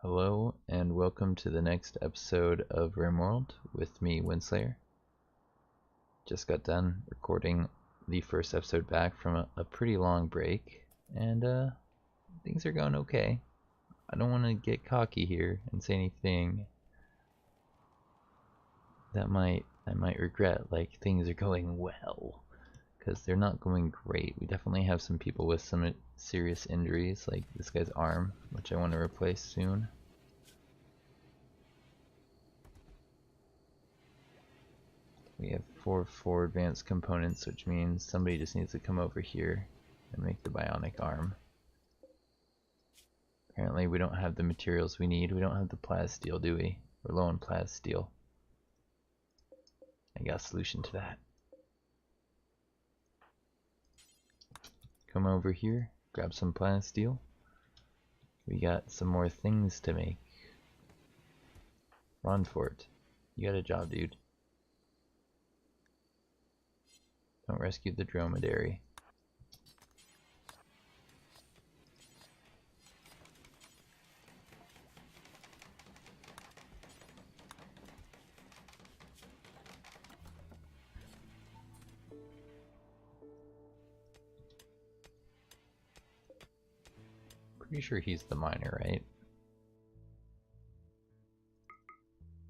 Hello and welcome to the next episode of RimWorld with me, Winslayer. Just got done recording the first episode back from a pretty long break, and things are going okay. I don't want to get cocky here and say anything that I might regret, like things are going well, because they're not going great. We definitely have some people with some serious injuries, like this guy's arm, which I want to replace soon. We have four advanced components, which means somebody just needs to come over here and make the bionic arm. Apparently we don't have the materials we need. We don't have the plasteel, do we? We're low on plasteel. I got a solution to that. Come over here, grab some plasteel. We got some more things to make. Run for it. You got a job, dude. Don't rescue the dromedary. Pretty sure he's the miner, right?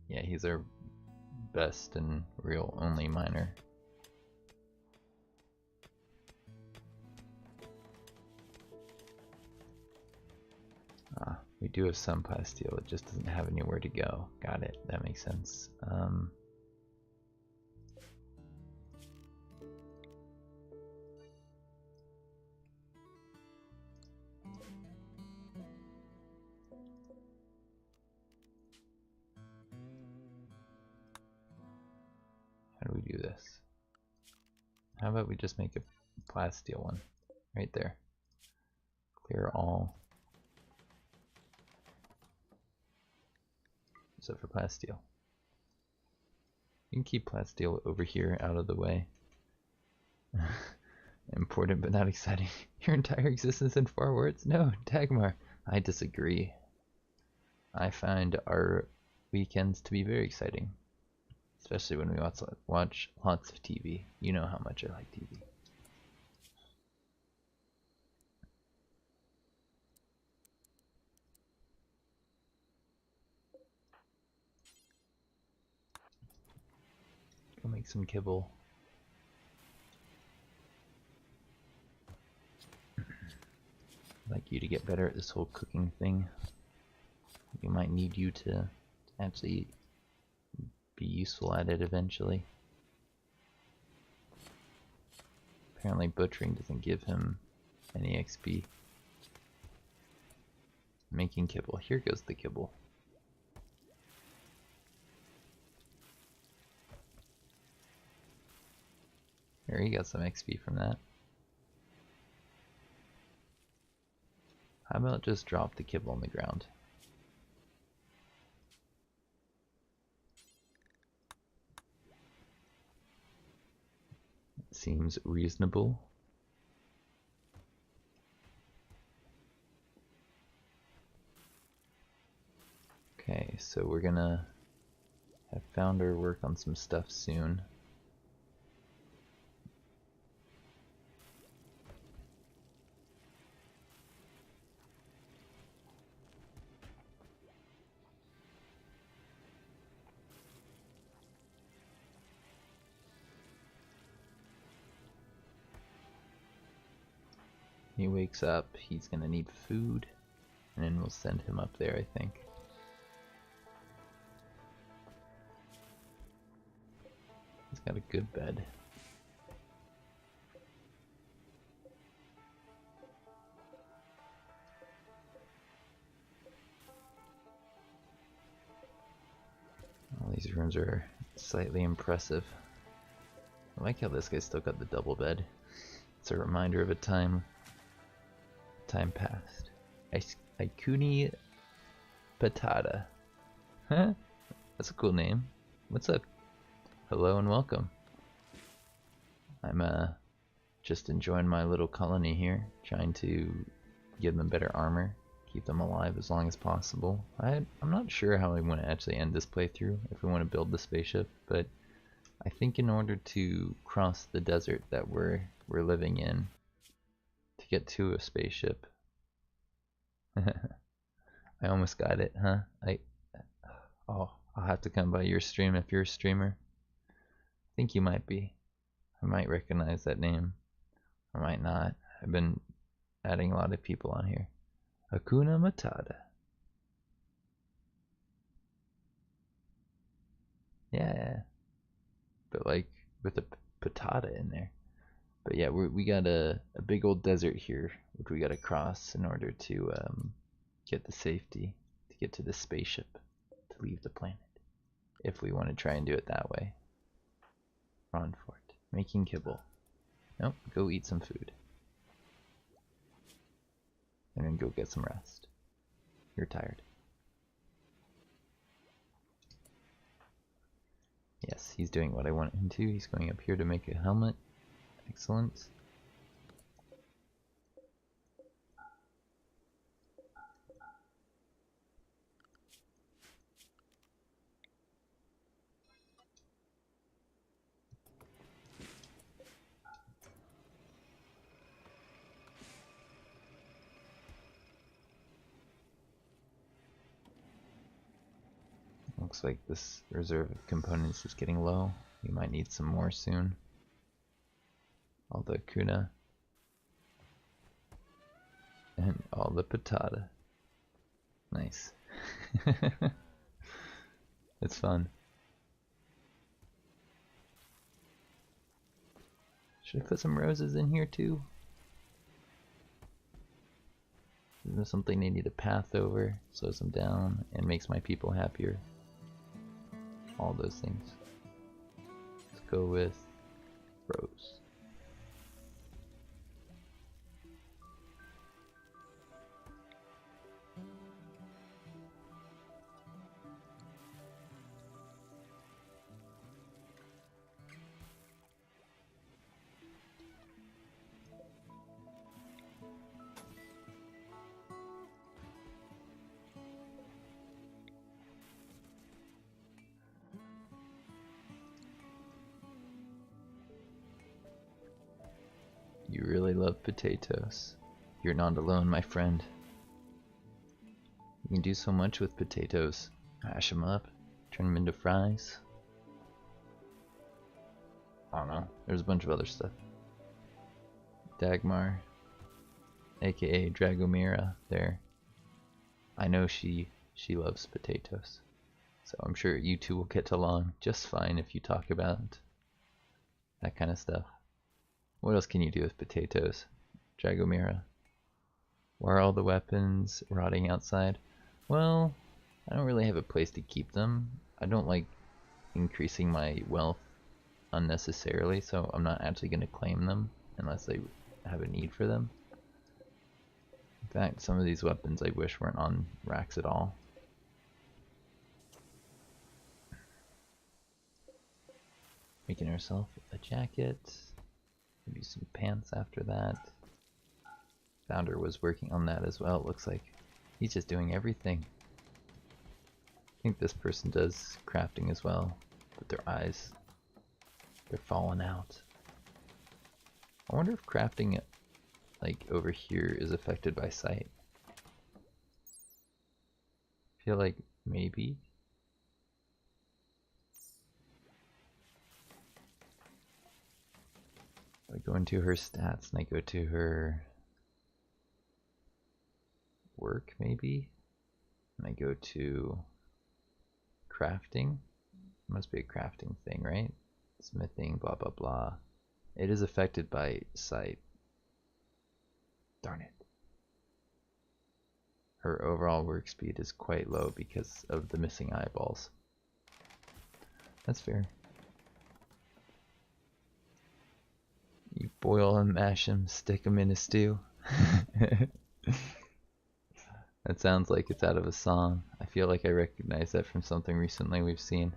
Yeah, he's our best and real only miner. We do have some plasteel, it just doesn't have anywhere to go. Got it, that makes sense. How do we do this? How about we just make a plasteel one? Right there. Clear all. Except for plasteel. You can keep plasteel over here out of the way. Important but not exciting. Your entire existence in 4 words? No, Dagmar. I disagree. I find our weekends to be very exciting. Especially when we watch lots of TV. You know how much I like TV. Go make some kibble. I'd like you to get better at this whole cooking thing. We might need you to actually be useful at it eventually. Apparently butchering doesn't give him any XP. Making kibble. Here goes the kibble. There, he got some XP from that. How about just drop the kibble on the ground? Seems reasonable. Okay, so we're gonna have Founder work on some stuff soon. He wakes up, he's gonna need food, and then we'll send him up there, I think. He's got a good bed. All these rooms are slightly impressive. I like how this guy's still got the double bed. It's a reminder of a time past. Ikuni Patata. Huh? That's a cool name. What's up? Hello and welcome. I'm just enjoying my little colony here, trying to give them better armor. keep them alive as long as possible. I'm not sure how I want to actually end this playthrough, if we want to build the spaceship, but I think in order to cross the desert that we're living in, to get to a spaceship. I almost got it, huh? Oh, I'll have to come by your stream if you're a streamer. I think you might be. I might recognize that name. I might not. I've been adding a lot of people on here. Hakuna Matata. Yeah. But like with a patata in there. But yeah, we got a big old desert here, which we got to cross in order to get the safety, to get to the spaceship, to leave the planet. If we want to try and do it that way. Ron Fort. Making kibble. Nope, go eat some food. And then go get some rest. You're tired. Yes, he's doing what I want him to. He's going up here to make a helmet. Excellent. Looks like this reserve of components is getting low. We might need some more soon. All the kuna. And all the patata. Nice. It's fun. Should I put some roses in here too? Is there something they need a path over, slows them down, and makes my people happier? All those things. Let's go with rose. You really love potatoes. You're not alone, my friend. You can do so much with potatoes. Hash them up, turn them into fries. I don't know. There's a bunch of other stuff. Dagmar, aka Dragomira, there. I know she loves potatoes. So I'm sure you two will get along just fine if you talk about that kind of stuff. What else can you do with potatoes, Dragomira? Why are all the weapons rotting outside? Well, I don't really have a place to keep them. I don't like increasing my wealth unnecessarily, so I'm not actually going to claim them unless I have a need for them. In fact, some of these weapons I wish weren't on racks at all. Making herself a jacket. Maybe some pants after that. Founder was working on that as well, it looks like. He's just doing everything. I think this person does crafting as well, but their eyes, they're falling out. I wonder if crafting, like, over here is affected by sight. I feel like maybe. I go into her stats and I go to her work maybe, and I go to crafting. Must be a crafting thing, right? Smithing, blah blah blah. It is affected by sight. Darn it. Her overall work speed is quite low because of the missing eyeballs. That's fair. You boil and mash them, stick them in a stew. That sounds like it's out of a song. I feel like I recognize that from something recently we've seen.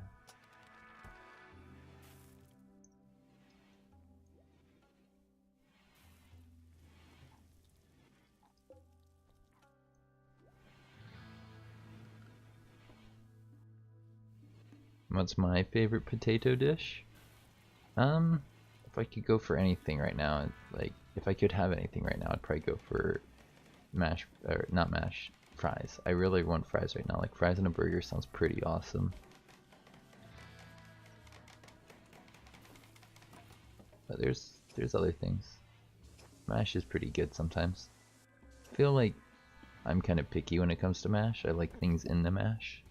What's my favorite potato dish? If I could go for anything right now, like if I could have anything right now, I'd probably go for mash, or not mash, fries. I really want fries right now. Like fries and a burger sounds pretty awesome. But there's other things. Mash is pretty good sometimes. I feel like I'm kind of picky when it comes to mash. I like things in the mash.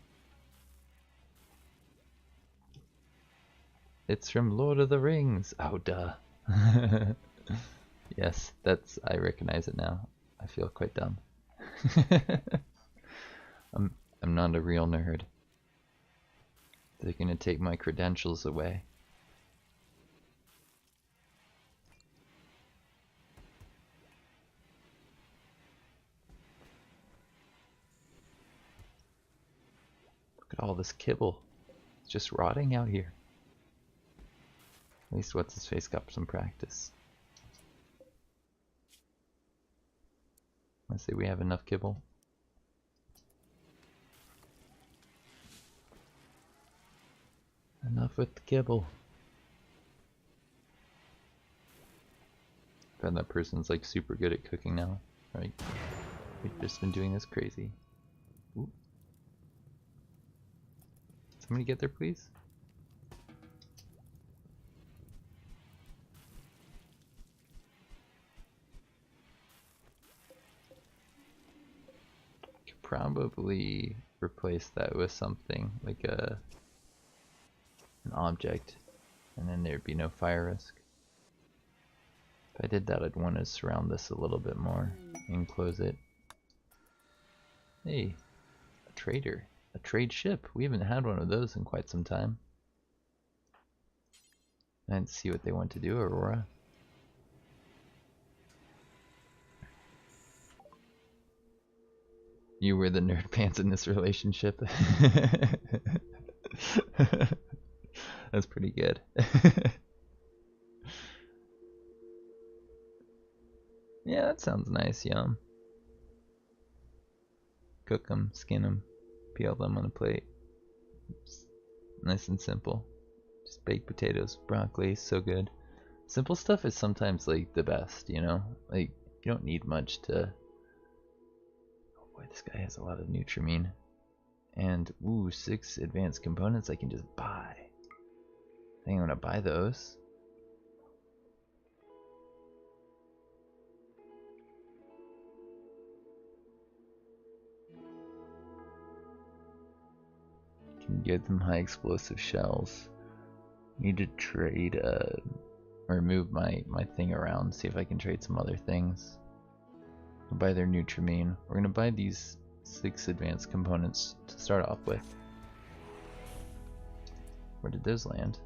It's from Lord of the Rings. Oh, duh. Yes, I recognize it now. I feel quite dumb. I'm not a real nerd. They're gonna take my credentials away. Look at all this kibble. It's just rotting out here. At least what's his face got some practice. Let's see, we have enough kibble. Enough with the kibble. I bet that person's like super good at cooking now, right? They've just been doing this crazy. Ooh. Somebody get there, please. Could probably replace that with something like an object, and then there'd be no fire risk. If I did that, I'd want to surround this a little bit more and close it. Hey, a trader. A trade ship. We haven't had one of those in quite some time. Let's see what they want to do, Aurora. You were the nerd pants in this relationship. That's pretty good. Yeah, that sounds nice, yum. Cook them, skin them, peel them on a plate. It's nice and simple. Just baked potatoes, broccoli, so good. Simple stuff is sometimes like the best, you know? Like, you don't need much to... Oh boy, this guy has a lot of Nutrimine. And, ooh, 6 advanced components I can just buy. I think I'm gonna buy those. Can give them high explosive shells. Need to trade, or move my thing around, see if I can trade some other things. We'll buy their Nutrimine. We're gonna buy these 6 advanced components to start off with. Where did those land?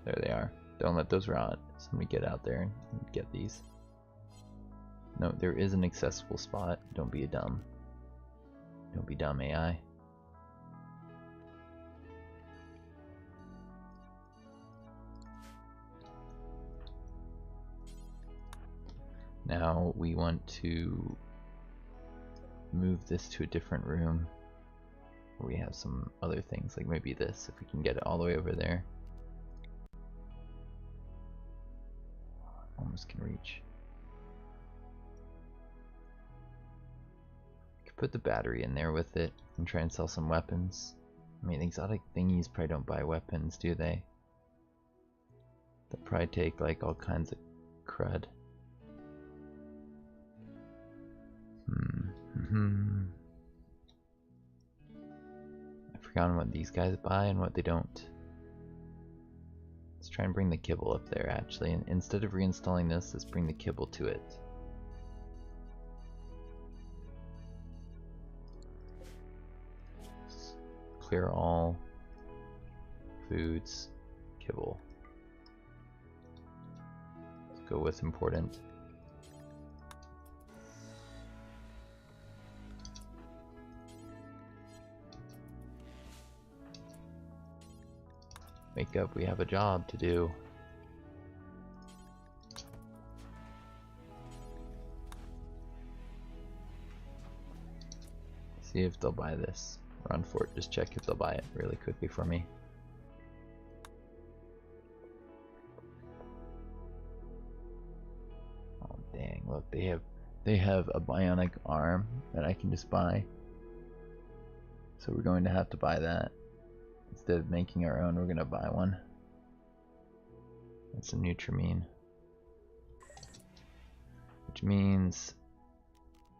There they are. Don't let those rot. Somebody get out there and get these. No, there is an accessible spot. Don't be a dumb. Don't be dumb, AI. Now we want to move this to a different room where we have some other things, like maybe this, if we can get it all the way over there. Almost can reach. Could put the battery in there with it and try and sell some weapons. I mean, exotic thingies probably don't buy weapons, do they? They'll probably take like all kinds of crud. I've forgotten what these guys buy and what they don't. Let's try and bring the kibble up there actually, and instead of reinstalling this, let's bring the kibble to it. Let's clear all foods, kibble. Let's go with important. Wake up, we have a job to do. See if they'll buy this. Run for it. Just check if they'll buy it really quickly for me. Oh dang! Look, they have a bionic arm that I can just buy. So we're going to have to buy that. Instead of making our own, we're going to buy one. That's a Nutrimine. Which means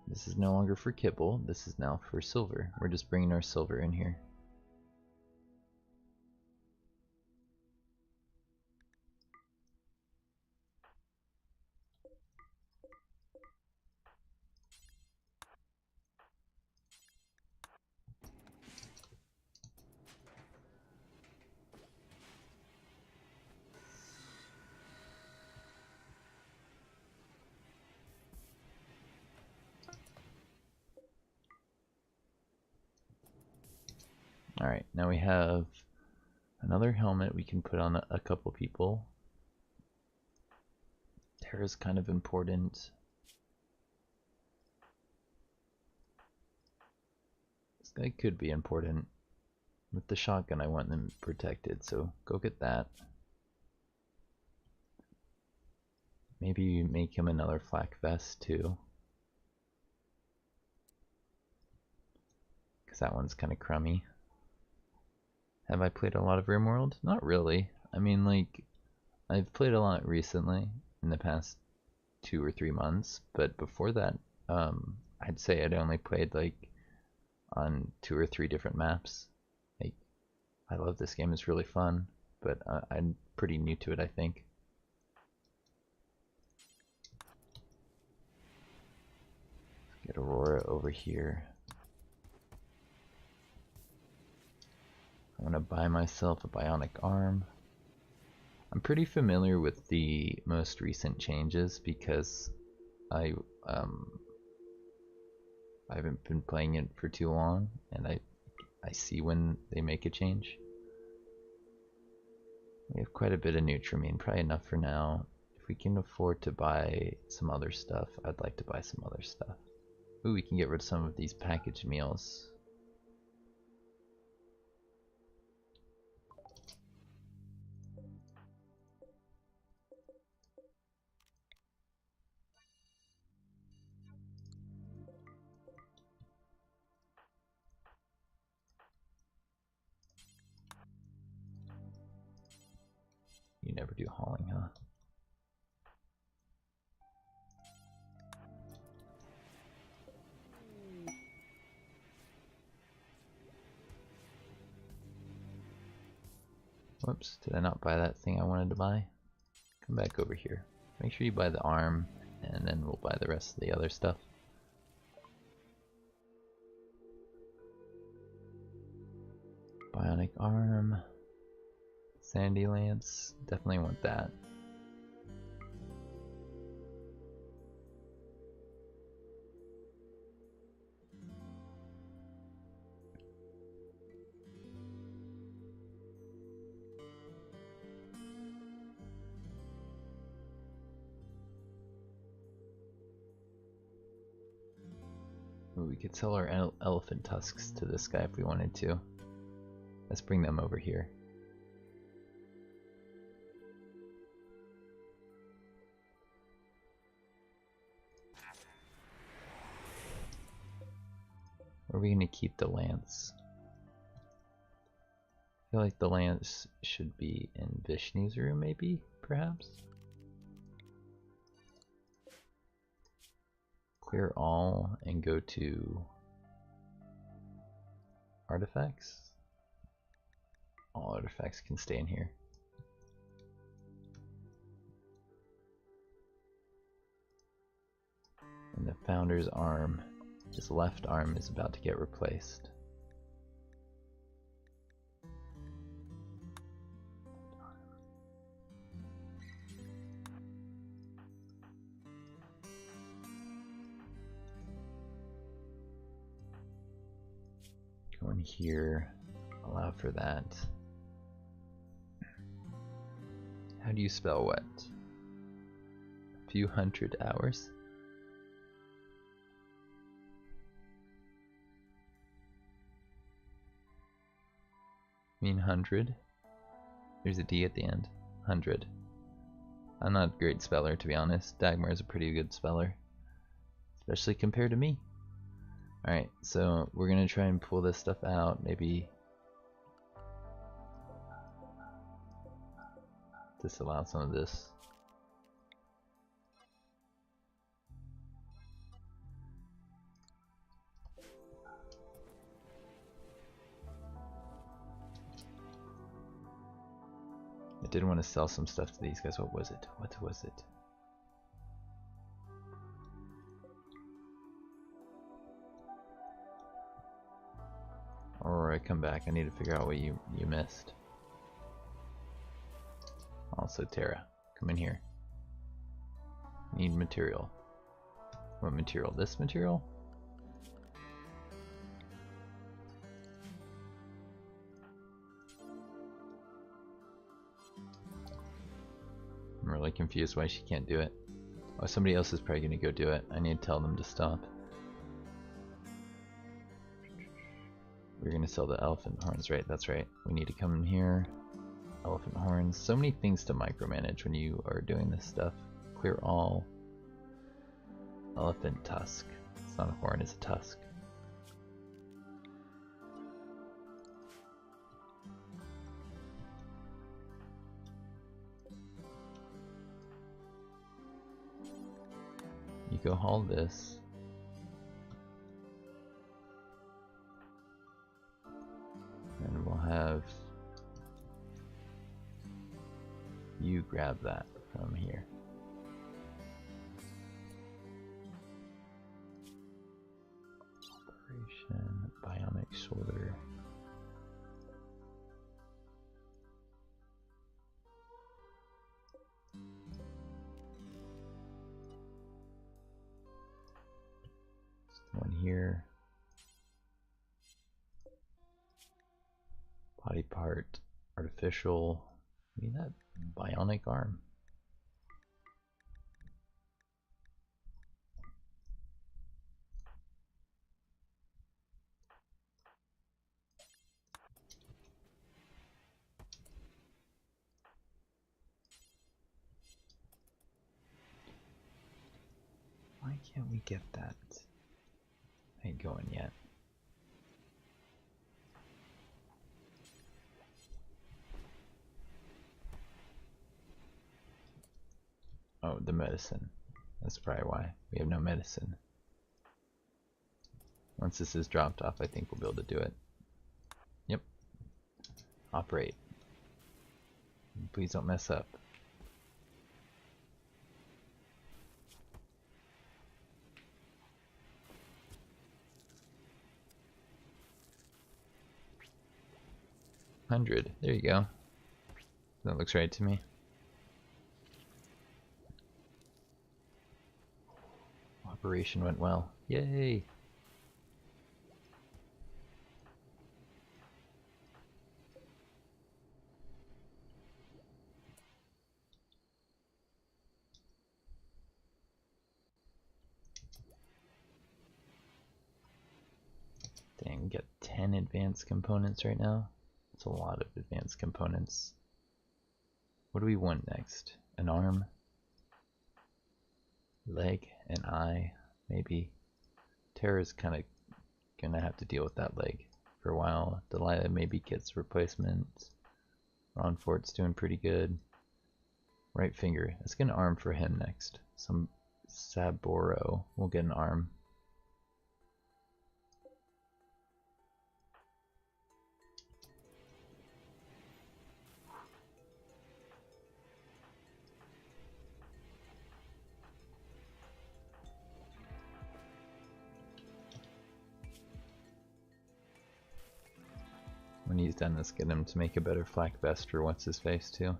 this is no longer for kibble, this is now for silver. We're just bringing our silver in here. Alright, now we have another helmet we can put on a couple people. Terra's kind of important. This guy could be important. With the shotgun I want them protected, so go get that. Maybe make him another flak vest too. Because that one's kind of crummy. Have I played a lot of RimWorld? Not really. I mean, like, I've played a lot recently, in the past 2 or 3 months, but before that, I'd say I'd only played, like, on 2 or 3 different maps. Like, I love this game, it's really fun, but I'm pretty new to it, I think. Get Aurora over here. I want to buy myself a bionic arm. I'm pretty familiar with the most recent changes because I haven't been playing it for too long, and I see when they make a change. We have quite a bit of Nutrimine, probably enough for now. If we can afford to buy some other stuff, I'd like to buy some other stuff. Ooh, we can get rid of some of these packaged meals. You never do hauling, huh? Whoops, did I not buy that thing I wanted to buy? Come back over here. Make sure you buy the arm, and then we'll buy the rest of the other stuff. Bionic arm. Sandy lance. Definitely want that. Ooh, we could sell our elephant tusks to this guy if we wanted to. Let's bring them over here. Or are we gonna keep the lance? I feel like the lance should be in Vishnu's room, maybe, perhaps? Clear all and go to artifacts. All artifacts can stay in here. And the founder's arm, his left arm, is about to get replaced. Go in here, allow for that. How do you spell what? A few hundred hours? mean 100? There's a D at the end. 100. I'm not a great speller, to be honest. Dagmar is a pretty good speller, especially compared to me. Alright, so we're gonna try and pull this stuff out, maybe disallow some of this. I did want to sell some stuff to these guys. What was it? What was it? Or I come back, I need to figure out what you missed. Also, Terra, come in here. Need material. What material? This material? I'm really confused why she can't do it. Oh, somebody else is probably gonna go do it. I need to tell them to stop. We're gonna sell the elephant horns, right? That's right. We need to come in here. Elephant horns. So many things to micromanage when you are doing this stuff. Clear all. Elephant tusk. It's not a horn, it's a tusk. You go haul this. And we'll have you grab that from here. Operation bionic shoulder. One here. Body part, artificial. I mean, that bionic arm. Why can't we get that? Ain't going yet. Oh, the medicine. That's probably why. We have no medicine. Once this is dropped off, I think we'll be able to do it. Yep. Operate. Please don't mess up. $100. There you go. That looks right to me. Operation went well. Yay! Dang, we got 10 advanced components right now. That's a lot of advanced components. What do we want next? An arm? Leg? An eye? Maybe. Terra's kind of gonna have to deal with that leg for a while. Delilah maybe gets replacements. Ron Fort's doing pretty good. Right finger. Let's get an arm for him next. Some Saboro. We'll get an arm. When he's done, let's get him to make a better flak vest for what's his face too.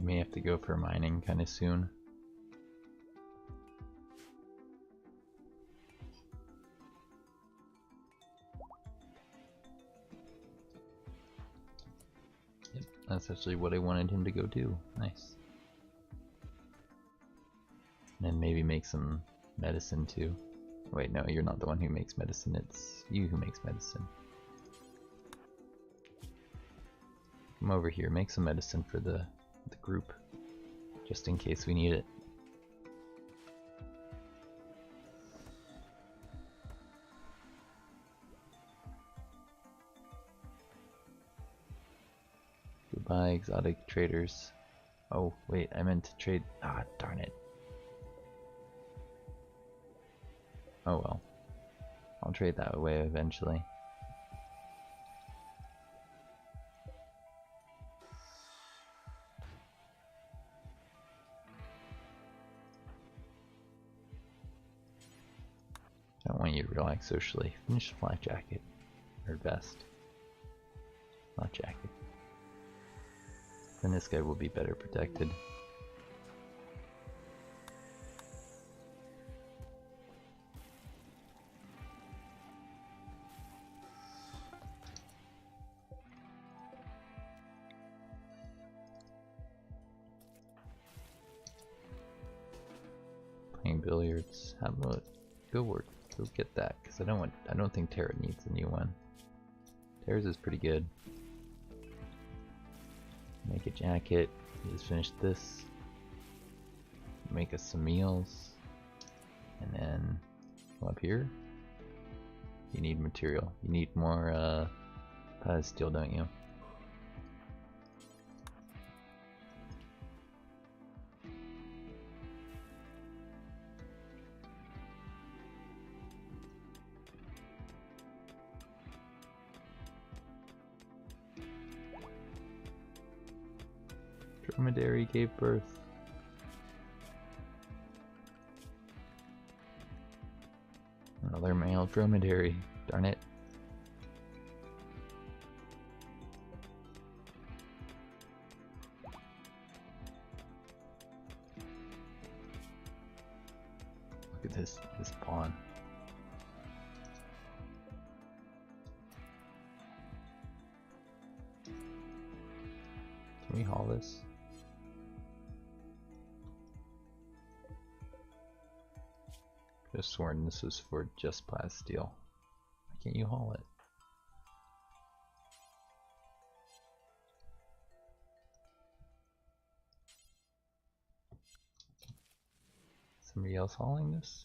may have to go for mining kind of soon. Yep, that's actually what I wanted him to go do. Nice. And then maybe make some medicine too. Wait, no, you're not the one who makes medicine, it's you who makes medicine. Come over here, make some medicine for the group, just in case we need it. Goodbye, exotic traders. Oh, wait, I meant to trade. Ah, darn it. Oh well. I'll trade that away eventually. I don't want you to relax socially. Finish the flak jacket. Or vest. Not jacket. Then this guy will be better protected. Playing billiards. How about go get that, because I don't think Terra needs a new one. Terra's is pretty good. Make a jacket. Just finish this. Make us some meals. And then go up here. You need material. You need more steel, don't you? Dromedary gave birth. Another male dromedary. Darn it. Look at this pawn. Can we haul this? Could have sworn this was for just plasteel. Why can't you haul it? Somebody else hauling this?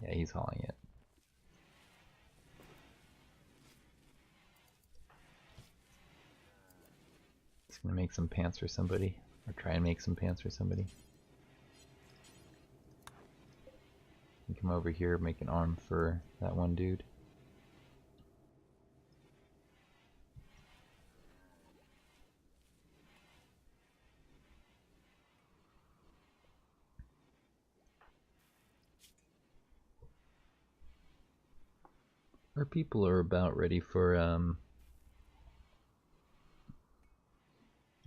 Yeah, he's hauling it. He's gonna make some pants for somebody, or try and make some pants for somebody. Come over here, make an arm for that one dude. Our people are about ready for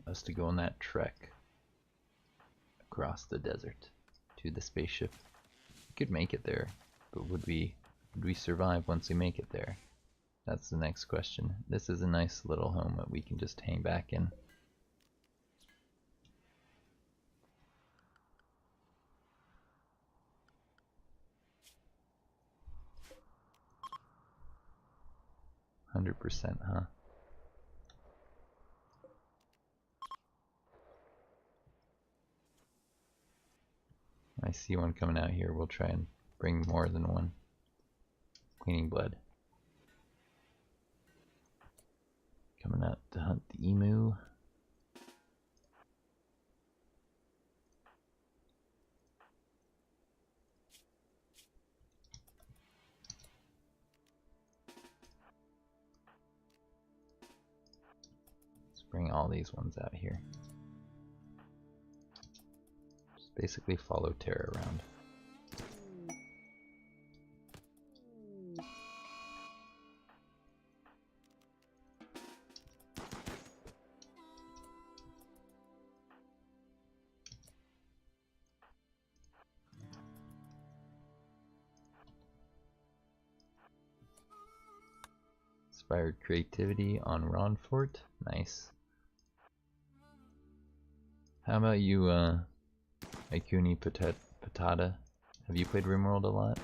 us to go on that trek across the desert to the spaceship. We could make it there, but would we survive once we make it there? That's the next question. This is a nice little home that we can just hang back in. %, huh? I see one coming out here. We'll try and bring more than one. Cleaning blood. Coming out to hunt the emu. Let's bring all these ones out here. Basically follow Terra around. Inspired creativity on Ron Fort. Nice. How about you, Aikuni Patata? Have you played RimWorld a lot?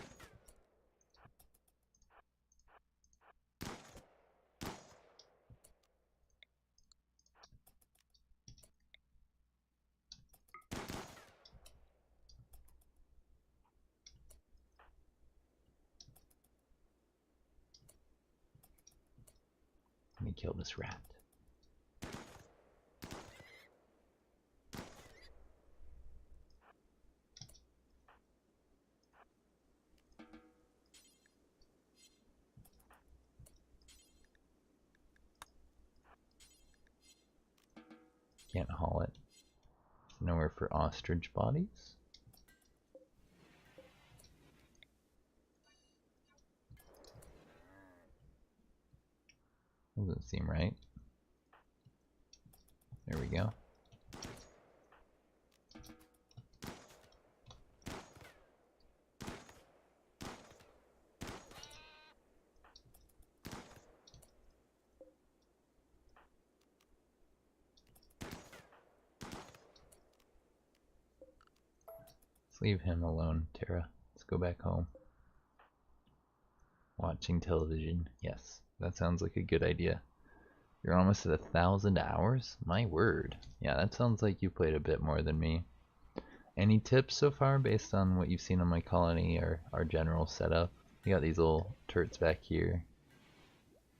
Let me kill this rat. Can't haul it. Nowhere for ostrich bodies. Doesn't seem right. There we go. Let's leave him alone, Tara. Let's go back home. Watching television. Yes, that sounds like a good idea. You're almost at 1,000 hours? My word. Yeah, that sounds like you played a bit more than me. Any tips so far based on what you've seen on my colony or our general setup? We got these little turrets back here.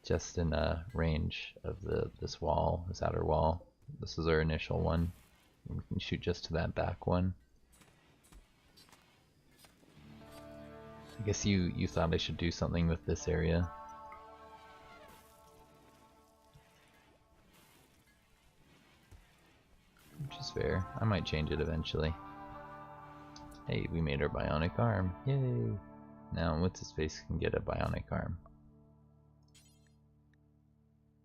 Just in range of this wall, this outer wall. This is our initial one. We can shoot just to that back one. I guess you thought I should do something with this area. Which is fair. I might change it eventually. Hey, we made our bionic arm. Yay! Now, what's his face can get a bionic arm?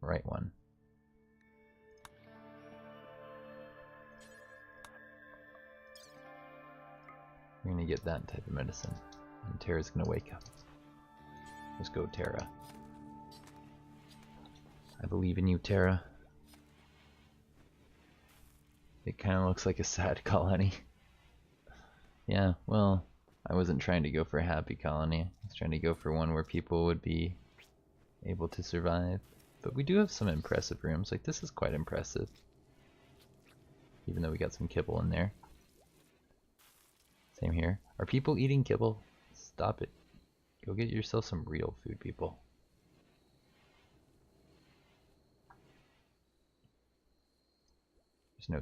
Right one. We're gonna get that type of medicine. And Tara's gonna wake up. Let's go, Tara. I believe in you, Tara. It kind of looks like a sad colony. Yeah, well, I wasn't trying to go for a happy colony. I was trying to go for one where people would be able to survive. But we do have some impressive rooms. Like, this is quite impressive. Even though we got some kibble in there. Same here. Are people eating kibble? Stop it. Go get yourself some real food, people. There's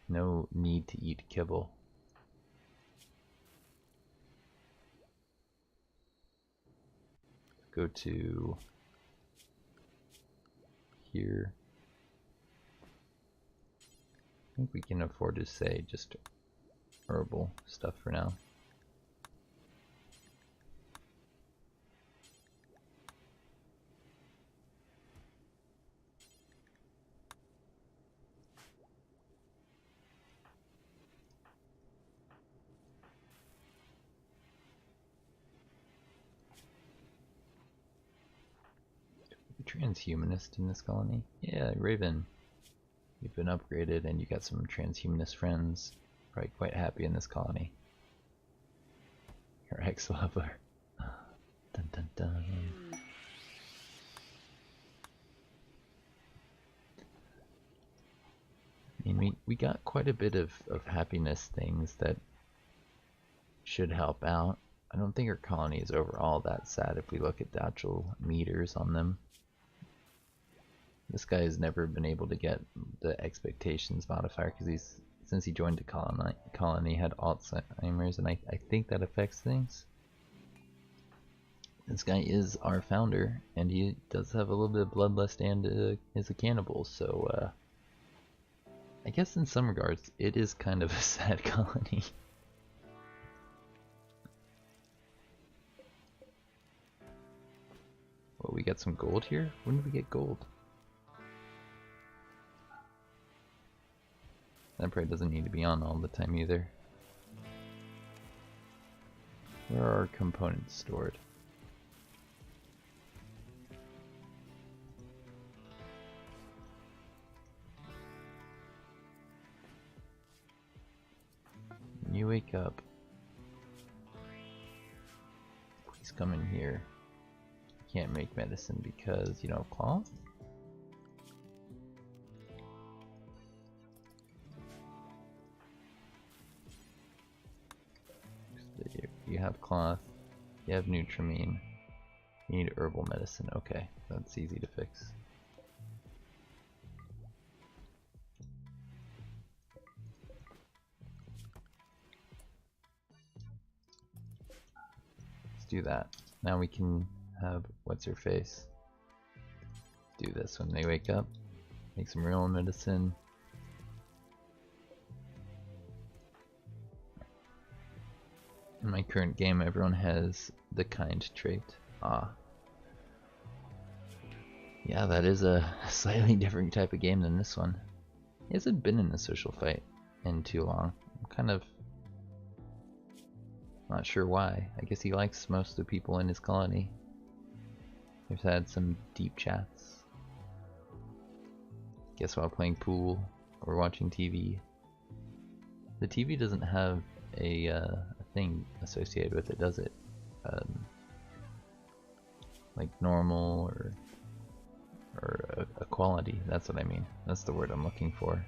no need to eat kibble. Go to here. I think we can afford to say just herbal stuff for now. Transhumanist in this colony? Yeah, Raven. You've been upgraded and you got some transhumanist friends. Probably quite happy in this colony. Your ex-lover. Dun dun dun. I mean, we got quite a bit of happiness things that should help out. I don't think our colony is overall that sad if we look at the actual meters on them. This guy has never been able to get the expectations modifier because since he joined the colony had Alzheimer's, and I think that affects things. This guy is our founder, and he does have a little bit of bloodlust and is a cannibal, so I guess in some regards it is kind of a sad colony. Well, we got some gold here? When did we get gold? That probably doesn't need to be on all the time either. Where are our components stored? wake up. Please come in here. Can't make medicine because you don't have cloth? You have cloth, you have Nutramine, you need herbal medicine. Okay, that's easy to fix. Let's do that. Now we can have what's her face do this when they wake up. Make some real medicine. In my current game, everyone has the kind trait. Ah. Yeah, that is a slightly different type of game than this one. He hasn't been in a social fight in too long. I'm kind of not sure why. I guess he likes most of the people in his colony. We've had some deep chats. Guess while playing pool or watching TV. The TV doesn't have a thing associated with it, does it? Like normal or equality. That's what I mean. That's the word I'm looking for.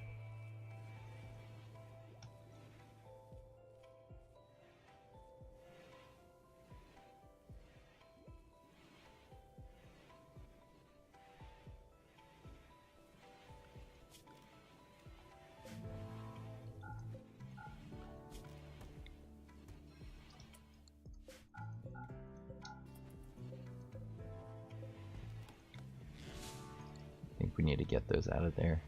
I think we need to get those out of there.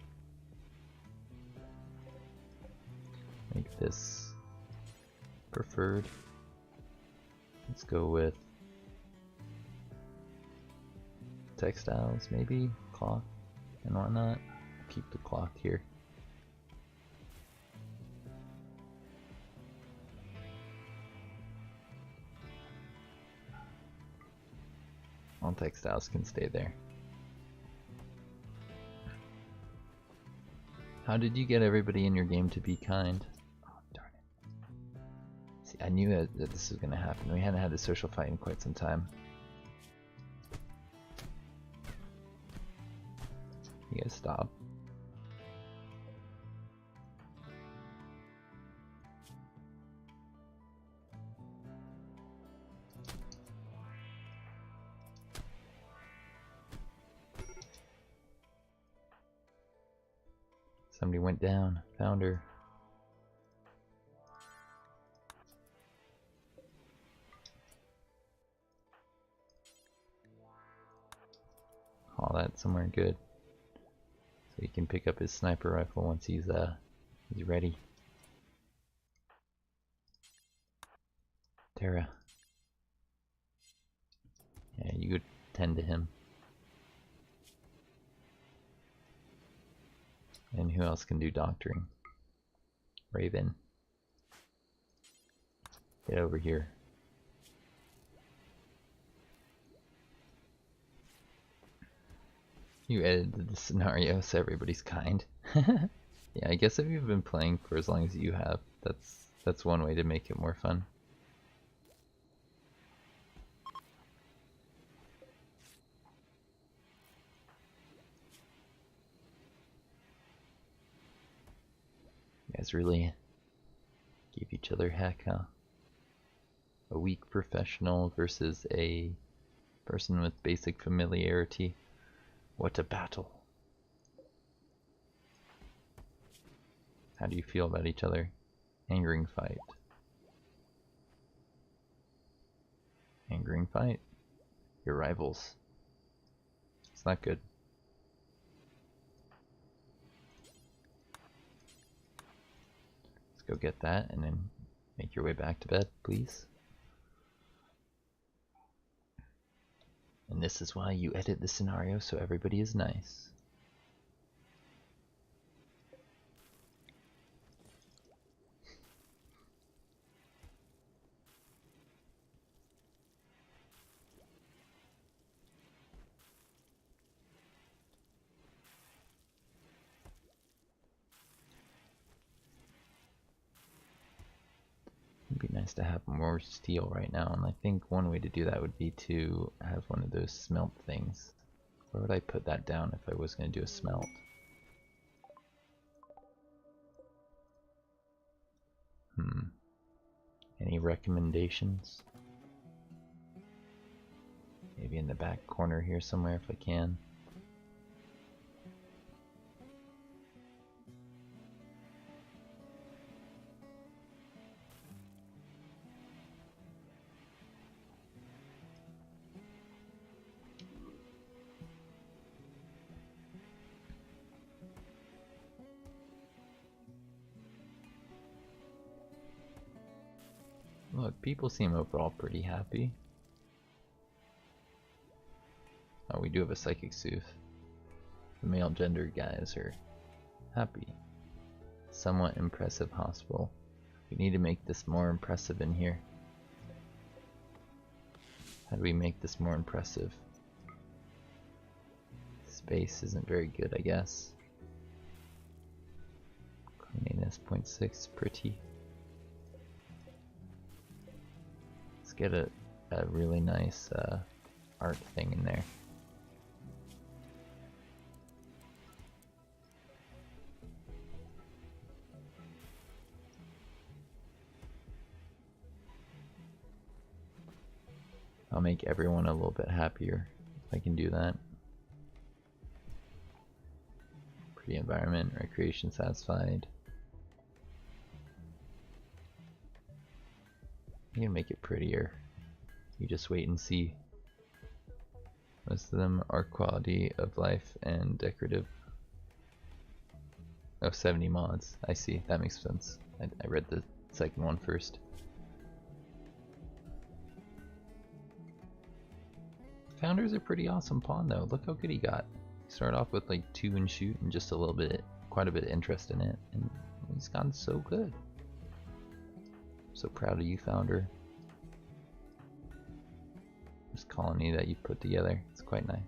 Make this preferred. Let's go with textiles, maybe cloth and whatnot. Keep the cloth here. All textiles can stay there. How did you get everybody in your game to be kind? Oh, darn it. See, I knew that this was going to happen. We hadn't had a social fight in quite some time. You guys stop. Somebody went down. Found her. Haul that somewhere good. So he can pick up his sniper rifle once he's ready. Tara. Yeah, you go tend to him. And who else can do doctoring? Raven. Get over here. You edited the scenario so everybody's kind. Yeah, I guess if you've been playing for as long as you have, that's one way to make it more fun. You guys really give each other heck, huh? A weak professional versus a person with basic familiarity. What a battle. How do you feel about each other? Angering fight. Angering fight. Your rivals. It's not good. Let's go get that and then make your way back to bed, please. And this is why you edit the scenario so everybody is nice. nice to have more steel right now, and I think one way to do that would be to have one of those smelt things. Where would I put that down if I was going to do a smelt? Any recommendations? Maybe in the back corner here somewhere if I can. Look, people seem overall pretty happy. Oh, we do have a psychic sooth. The male gender guys are happy. Somewhat impressive hospital. We need to make this more impressive in here. How do we make this more impressive? Space isn't very good, I guess. Cleanliness 0.6, pretty. Let's get a really nice art thing in there. I'll make everyone a little bit happier if I can do that. Pretty environment, recreation satisfied. You can make it prettier. You just wait and see. Most of them are quality of life and decorative. Oh, 70 mods. I see. That makes sense. I read the second one first. Founder's a pretty awesome pawn though. Look how good he got. Start off with like 2 and shoot and just a little bit, quite a bit of interest in it, and he's gotten so good. So proud of you, Founder. This colony that you put together, it's quite nice.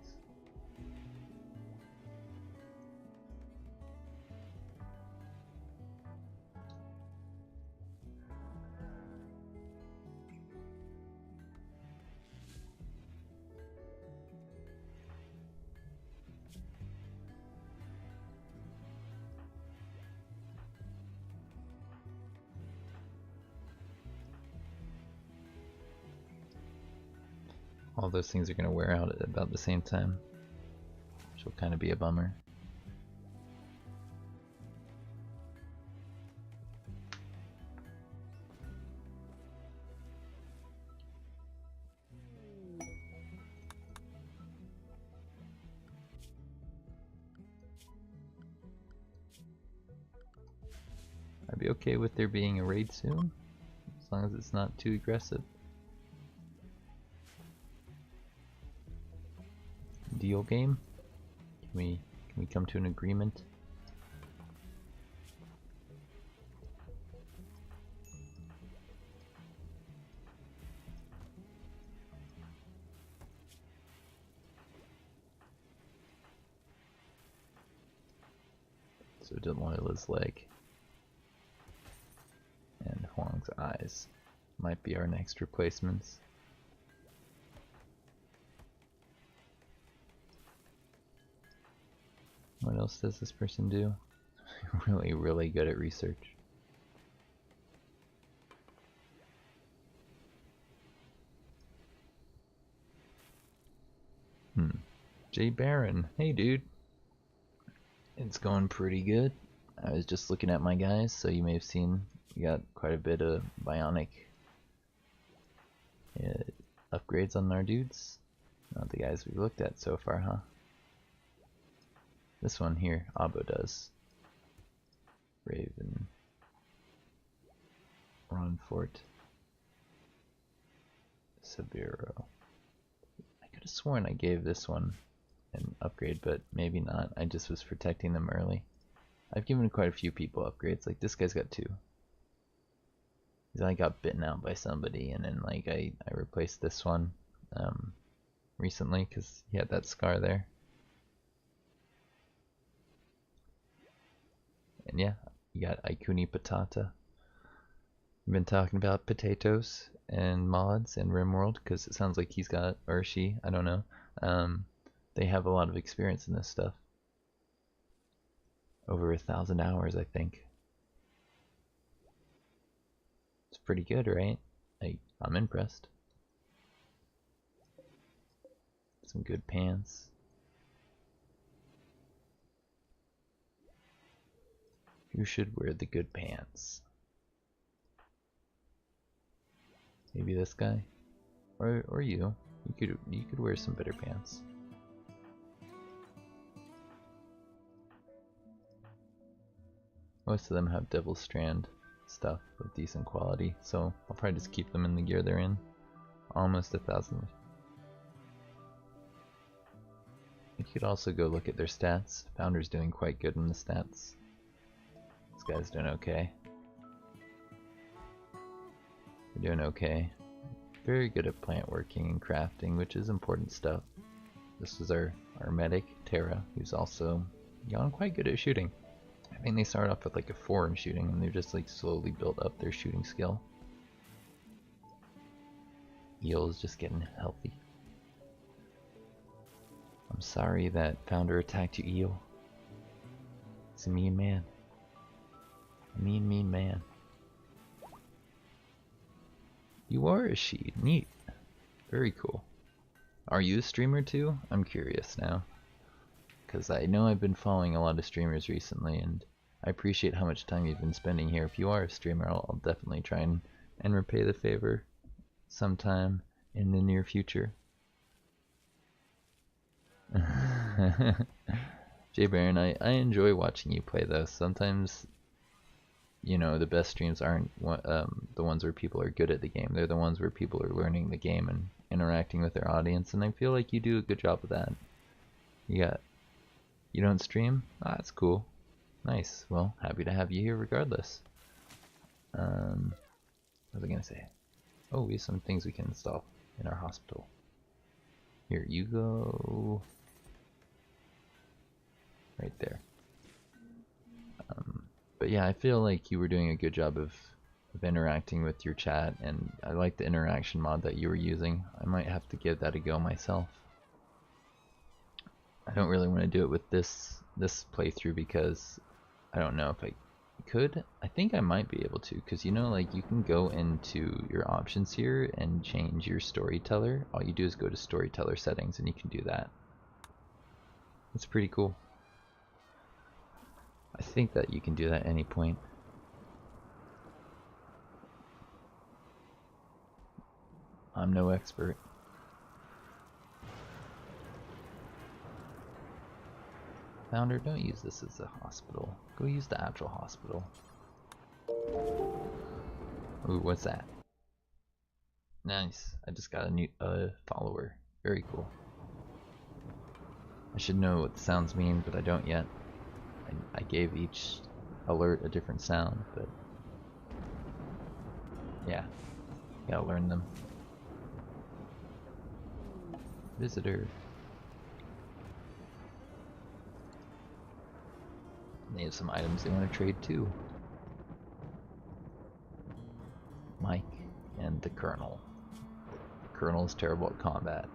All those things are going to wear out at about the same time, which will kind of be a bummer. I'd be okay with there being a raid soon, as long as it's not too aggressive. Deal game? Can we come to an agreement? So Delilah's leg and Huang's eyes might be our next replacements. What else does this person do? really good at research. Jay Barron, hey dude. It's going pretty good. I was just looking at my guys, so you may have seen we got quite a bit of bionic upgrades on our dudes. Not the guys we looked at so far, huh? This one here, Abo does. Raven. Ronfort. Sabiro. I could have sworn I gave this one an upgrade, but maybe not. I just was protecting them early. I've given quite a few people upgrades. Like this guy's got 2. He's like got bitten out by somebody, and then like I replaced this one recently because he had that scar there. And yeah, you got Ikuni Patata. We've been talking about potatoes and mods and RimWorld because it sounds like he's got, or she, I don't know. They have a lot of experience in this stuff. Over 1,000 hours, I think. It's pretty good, right? I'm impressed. Some good pants. Who should wear the good pants? Maybe this guy, or you. You could wear some better pants. Most of them have Devil Strand stuff with decent quality, so I'll probably just keep them in the gear they're in. Almost 1,000. You could also go look at their stats. Founder's doing quite good in the stats. This guy's doing okay. They're doing okay. Very good at plant working and crafting, which is important stuff. This is our medic, Tara, who's also gotten quite good at shooting. I think they started off with like a 4 in shooting, and they've just like slowly built up their shooting skill. Eel is just getting healthy. I'm sorry that Founder attacked you, Eel. He's a mean man. A mean man. You are a she. Neat. Very cool. Are you a streamer too? I'm curious now. Because I know I've been following a lot of streamers recently, and I appreciate how much time you've been spending here. If you are a streamer, I'll definitely try and repay the favor sometime in the near future. Jay Baron, I enjoy watching you play though. Sometimes, you know, the best streams aren't the ones where people are good at the game. They're the ones where people are learning the game and interacting with their audience, and I feel like you do a good job of that. You don't stream? Ah, that's cool. Nice. Well, happy to have you here regardless. What was I gonna say? Oh, we have some things we can install in our hospital. Here you go. Right there. But yeah, I feel like you were doing a good job of interacting with your chat, and I like the interaction mod that you were using. I might have to give that a go myself. I don't really want to do it with this playthrough because I don't know if I could. I think I might be able to, because you know, like, you can go into your options here and change your storyteller. All you do is go to storyteller settings and you can do that. It's pretty cool. I think that you can do that at any point. I'm no expert. Founder, don't use this as a hospital. Go use the actual hospital. Ooh, what's that? Nice. I just got a new follower. Very cool. I should know what the sounds mean, but I don't yet. I gave each alert a different sound, but yeah, gotta learn them. Visitor. They have some items they want to trade too. Mike and the Colonel. The Colonel is terrible at combat.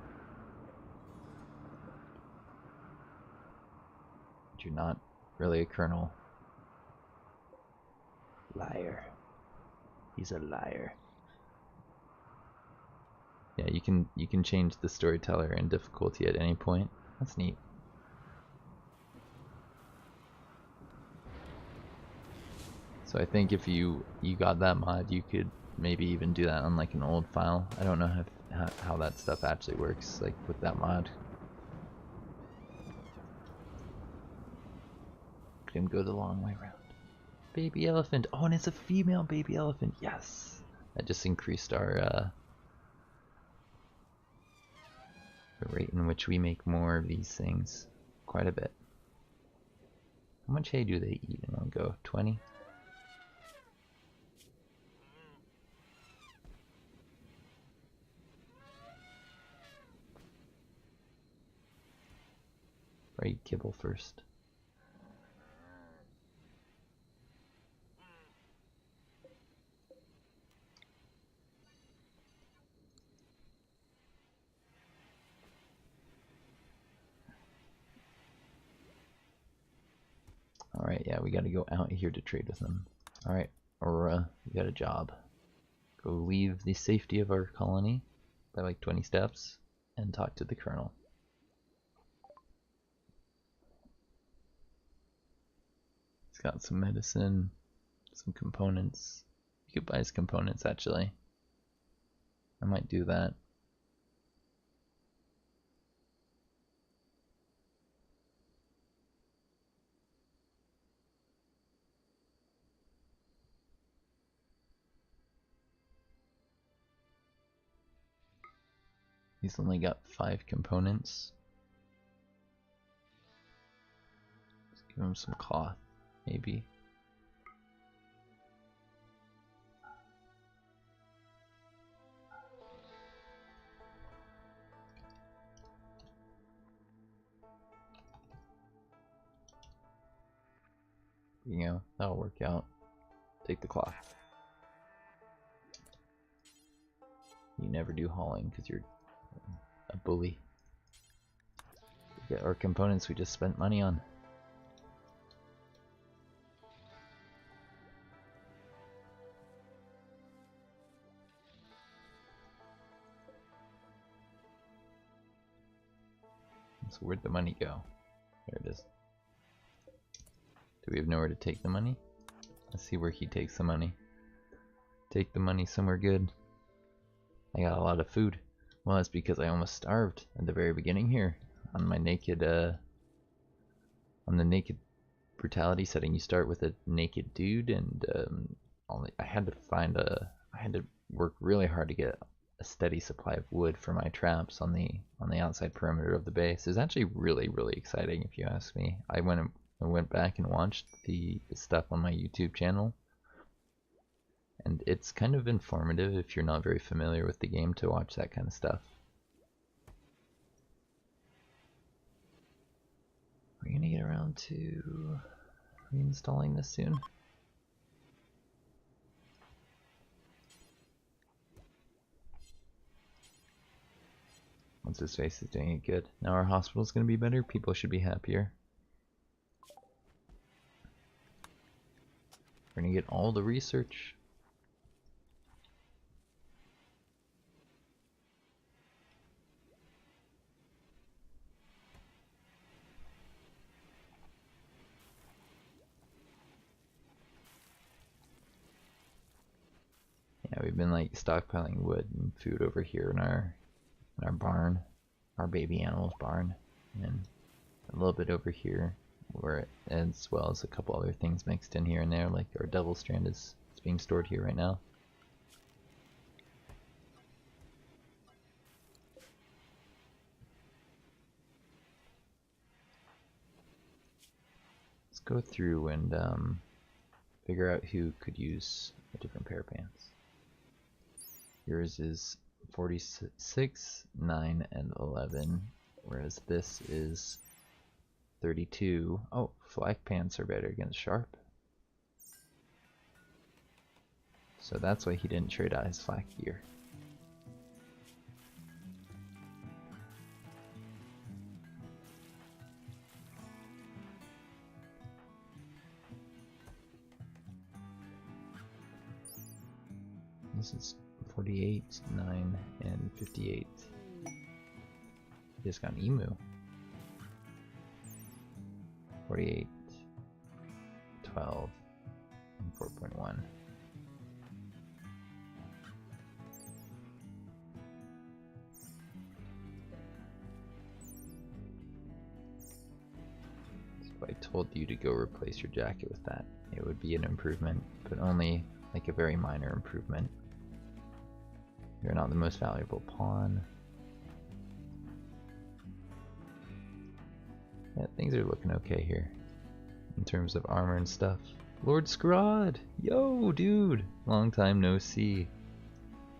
But you're not really a Colonel. Liar. He's a liar. Yeah, you can change the storyteller and difficulty at any point. That's neat. So I think if you got that mod, you could maybe even do that on like an old file. I don't know how that stuff actually works, like with that mod. Can go the long way around. Baby elephant. Oh, and it's a female baby elephant. Yes. That just increased our the rate in which we make more of these things quite a bit. How much hay do they eat in one go? 20? Or eat kibble first. Alright, yeah, we gotta go out here to trade with them. Alright, Aurora, you got a job. Go leave the safety of our colony by like 20 steps and talk to the colonel. He's got some medicine, some components. You could buy his components actually. I might do that. He's only got 5 components. Let's give him some cloth, maybe. You know, that'll work out. Take the cloth. You never do hauling because you're a bully. We get our components we just spent money on. So where'd the money go? There it is. Do we have nowhere to take the money? Let's see where he takes the money. Take the money somewhere good. I got a lot of food. Well, that's because I almost starved at the very beginning here on my naked, on the naked brutality setting. You start with a naked dude, and I had to work really hard to get a steady supply of wood for my traps on the outside perimeter of the base. It's actually really exciting if you ask me. I went back and watched the stuff on my YouTube channel, and it's kind of informative if you're not very familiar with the game to watch that kind of stuff. We're gonna get around to reinstalling this soon. Once his face is doing it good. Now our hospital's gonna be better, people should be happier. We're gonna get all the research. Yeah, we've been like stockpiling wood and food over here in our barn, our baby animals barn, and a little bit over here, where as well as a couple other things mixed in here and there, like our devil strand is being stored here right now. Let's go through and figure out who could use a different pair of pants. Yours is 46, 9, and 11, whereas this is 32. Oh, flak pants are better against sharp. So that's why he didn't trade out his flak gear. This is 48, 9, and 58. He just got an emu. 48, 12, and 4.1. So if I told you to go replace your jacket with that, it would be an improvement, but only like a very minor improvement. You're not the most valuable pawn. Yeah, things are looking okay here in terms of armor and stuff. Lord Scrod! Yo, dude! Long time no see.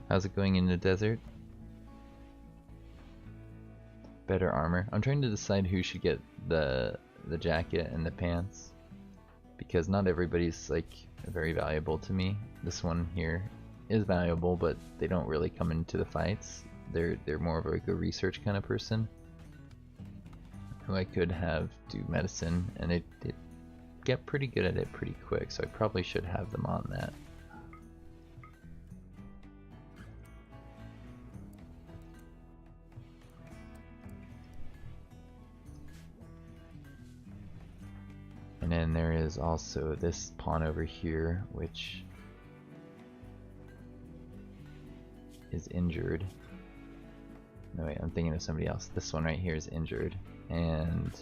How's it going in the desert? Better armor. I'm trying to decide who should get the jacket and the pants, because not everybody's like very valuable to me. This one here is valuable, but they don't really come into the fights. They're more of like a research kind of person who I could have do medicine, and it get pretty good at it pretty quick, so I probably should have them on that. And then there is also this pawn over here, which is injured. No wait, I'm thinking of somebody else. This one right here is injured, and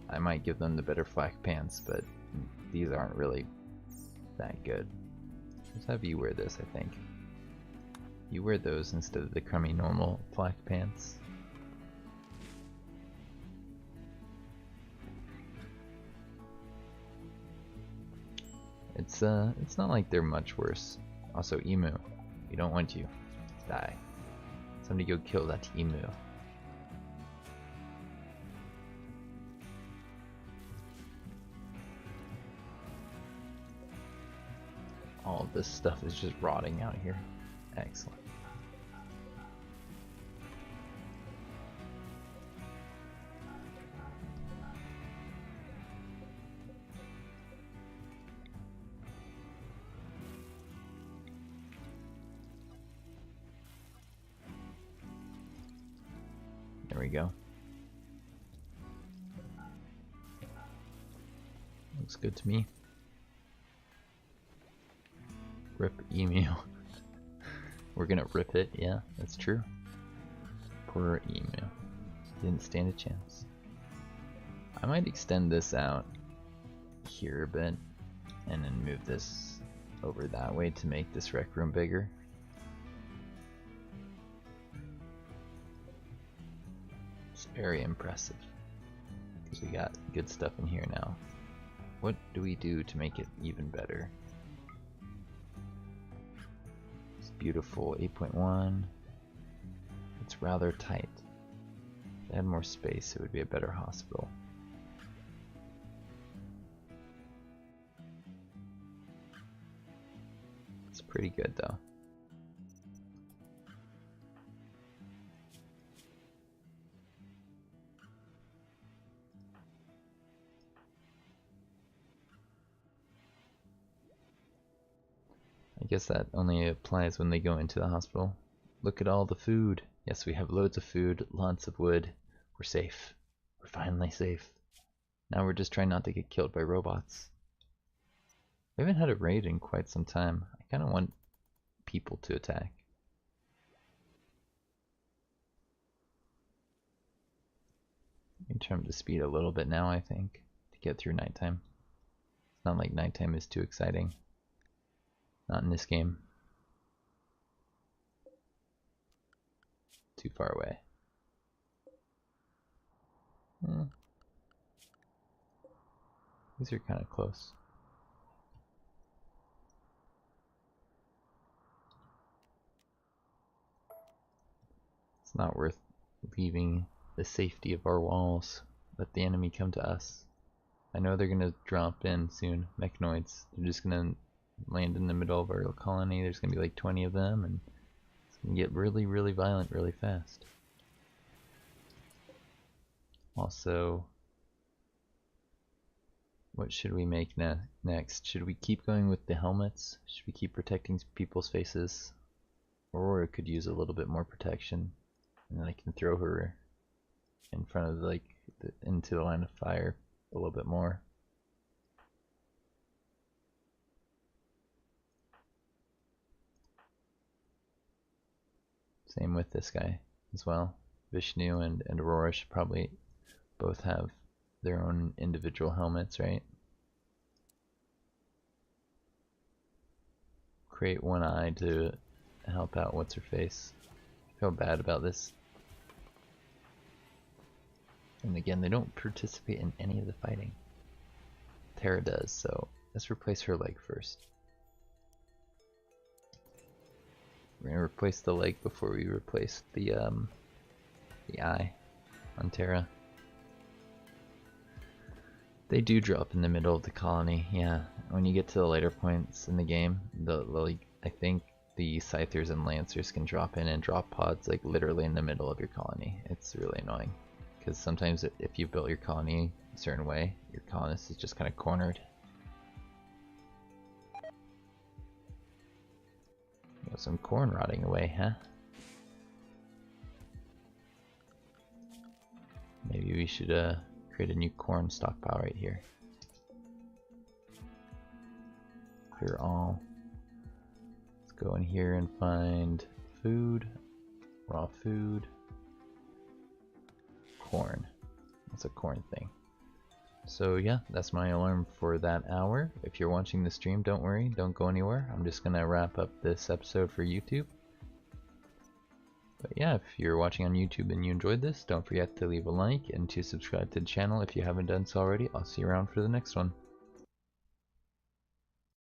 I might give them the better flak pants, but these aren't really that good. Let's have you wear this, I think. You wear those instead of the crummy normal flak pants. It's not like they're much worse. Also, emu. We don't want you. Die. Somebody go kill that emu. All of this stuff is just rotting out here. Excellent. There we go. Looks good to me. Rip emu. We're gonna rip it, yeah, that's true. Poor emu. Didn't stand a chance. I might extend this out here a bit and then move this over that way to make this rec room bigger. It's very impressive because we got good stuff in here now. What do we do to make it even better? It's beautiful. 8.1. It's rather tight. If it had more space, it would be a better hospital. It's pretty good though. I guess that only applies when they go into the hospital. Look at all the food. Yes, we have loads of food, lots of wood. We're safe. We're finally safe. Now we're just trying not to get killed by robots. We haven't had a raid in quite some time. I kind of want people to attack. I can turn up the speed a little bit now, I think, to get through nighttime. It's not like nighttime is too exciting. Not in this game. Too far away. These are kind of close. It's not worth leaving the safety of our walls. Let the enemy come to us. I know they're gonna drop in soon. Mechanoids. They're just gonna land in the middle of our colony. There's gonna be like 20 of them, and it's gonna get really, really violent really fast. Also, what should we make next? Should we keep going with the helmets? Should we keep protecting people's faces? Aurora could use a little bit more protection, and then I can throw her in front of into the line of fire a little bit more. Same with this guy as well. Vishnu and Aurora should probably both have their own individual helmets, right? Create one eye to help out what's her face. I feel bad about this. And again, they don't participate in any of the fighting. Terra does, so let's replace her leg first. We're gonna replace the leg before we replace the eye on Terra. They do drop in the middle of the colony, yeah. When you get to the later points in the game, I think the Scythers and Lancers can drop in and drop pods like literally in the middle of your colony. It's really annoying, because sometimes if you built your colony a certain way, your colonist is just kind of cornered. Got some corn rotting away, huh? Maybe we should create a new corn stockpile right here. Clear all. Let's go in here and find food, raw food, corn. That's a corn thing. So yeah, that's my alarm for that hour. If you're watching the stream, don't worry, don't go anywhere. I'm just gonna wrap up this episode for YouTube. But yeah, if you're watching on YouTube and you enjoyed this, don't forget to leave a like and to subscribe to the channel if you haven't done so already. I'll see you around for the next one.